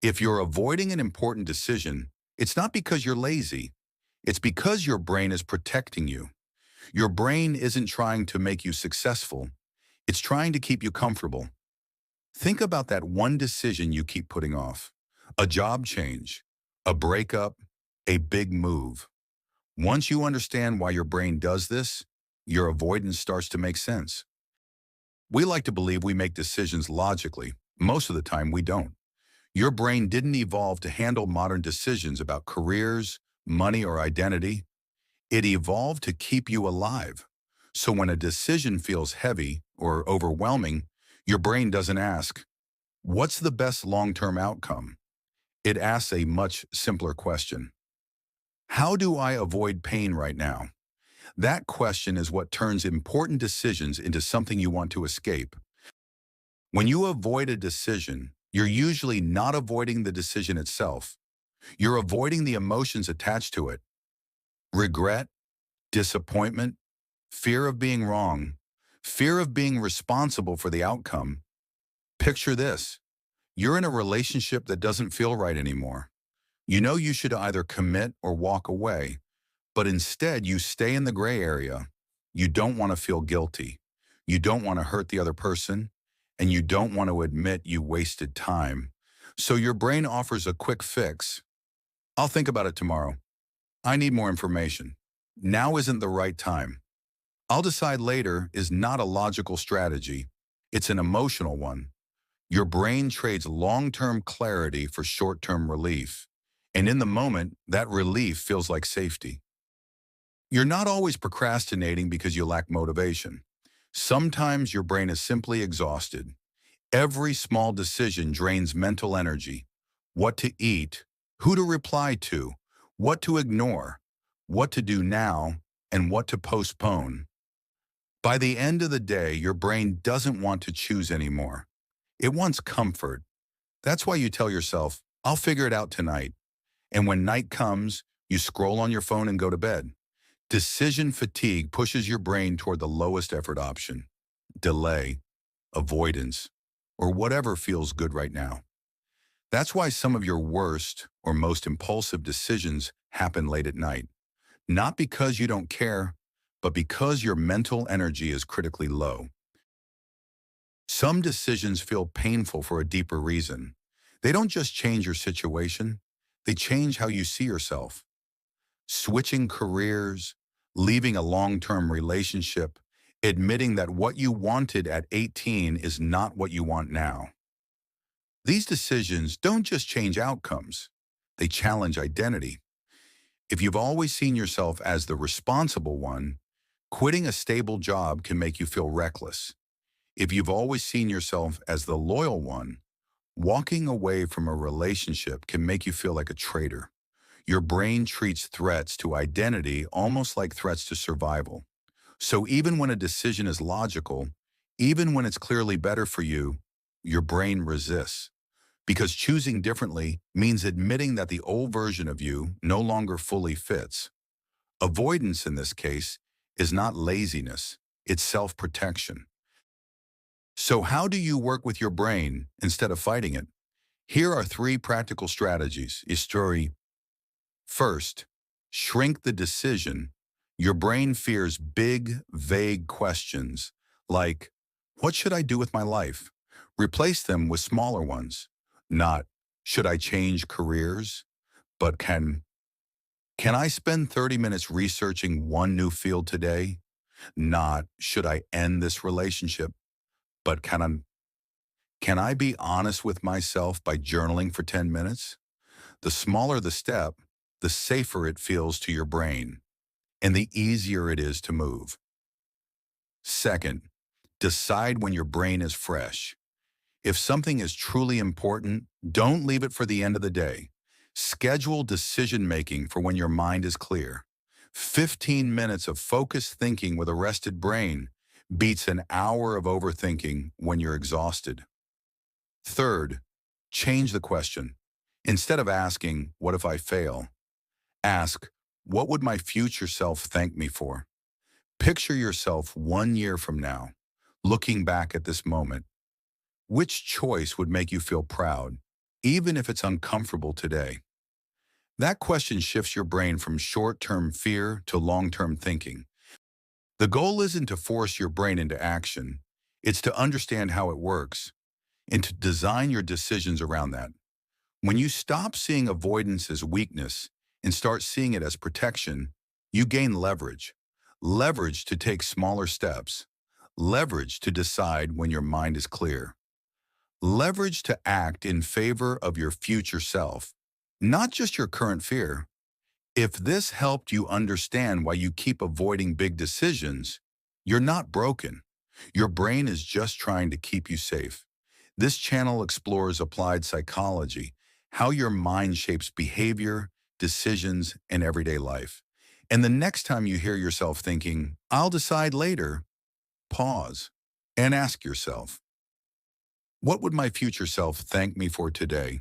If you're avoiding an important decision, it's not because you're lazy. It's because your brain is protecting you. Your brain isn't trying to make you successful. It's trying to keep you comfortable. Think about that one decision you keep putting off. A job change, a breakup, a big move. Once you understand why your brain does this, your avoidance starts to make sense. We like to believe we make decisions logically. Most of the time, we don't. Your brain didn't evolve to handle modern decisions about careers, money, or identity. It evolved to keep you alive. So when a decision feels heavy or overwhelming, your brain doesn't ask, what's the best long-term outcome? It asks a much simpler question. How do I avoid pain right now? That question is what turns important decisions into something you want to escape. When you avoid a decision, you're usually not avoiding the decision itself. You're avoiding the emotions attached to it. Regret, disappointment, fear of being wrong, fear of being responsible for the outcome. Picture this. You're in a relationship that doesn't feel right anymore. You know you should either commit or walk away, but instead you stay in the gray area. You don't want to feel guilty. You don't want to hurt the other person, and you don't want to admit you wasted time. So your brain offers a quick fix. I'll think about it tomorrow. I need more information. Now isn't the right time. I'll decide later is not a logical strategy. It's an emotional one. Your brain trades long-term clarity for short-term relief. And in the moment, that relief feels like safety. You're not always procrastinating because you lack motivation. Sometimes your brain is simply exhausted. Every small decision drains mental energy. What to eat, who to reply to, what to ignore, what to do now, and what to postpone. By the end of the day, your brain doesn't want to choose anymore. It wants comfort. That's why you tell yourself, I'll figure it out tonight. And when night comes, you scroll on your phone and go to bed. Decision fatigue pushes your brain toward the lowest effort option. Delay, avoidance, or whatever feels good right now. That's why some of your worst or most impulsive decisions happen late at night. Not because you don't care, but because your mental energy is critically low. Some decisions feel painful for a deeper reason. They don't just change your situation, they change how you see yourself. Switching careers, leaving a long-term relationship, admitting that what you wanted at 18 is not what you want now. These decisions don't just change outcomes, they challenge identity. If you've always seen yourself as the responsible one, quitting a stable job can make you feel reckless. If you've always seen yourself as the loyal one, walking away from a relationship can make you feel like a traitor. Your brain treats threats to identity almost like threats to survival. So even when a decision is logical, even when it's clearly better for you, your brain resists. Because choosing differently means admitting that the old version of you no longer fully fits. Avoidance in this case is not laziness, it's self-protection. So how do you work with your brain instead of fighting it? Here are 3 practical strategies. Story. First, shrink the decision. Your brain fears big, vague questions like, what should I do with my life? Replace them with smaller ones. Not, should I change careers? But can I spend 30 minutes researching one new field today? Not, should I end this relationship? But can I be honest with myself by journaling for 10 minutes? The smaller the step, the safer it feels to your brain, and the easier it is to move. Second, decide when your brain is fresh. If something is truly important, don't leave it for the end of the day. Schedule decision-making for when your mind is clear. 15 minutes of focused thinking with a rested brain beats an hour of overthinking when you're exhausted. Third, change the question. Instead of asking, what if I fail? Ask, what would my future self thank me for? Picture yourself 1 year from now, looking back at this moment. Which choice would make you feel proud? even if it's uncomfortable today? That question shifts your brain from short-term fear to long-term thinking. The goal isn't to force your brain into action. It's to understand how it works and to design your decisions around that. When you stop seeing avoidance as weakness and start seeing it as protection, you gain leverage. Leverage to take smaller steps. Leverage to decide when your mind is clear. Leverage to act in favor of your future self, not just your current fear. If this helped you understand why you keep avoiding big decisions, you're not broken. Your brain is just trying to keep you safe. This channel explores applied psychology, how your mind shapes behavior, decisions, and everyday life. And the next time you hear yourself thinking, I'll decide later, pause and ask yourself, what would my future self thank me for today?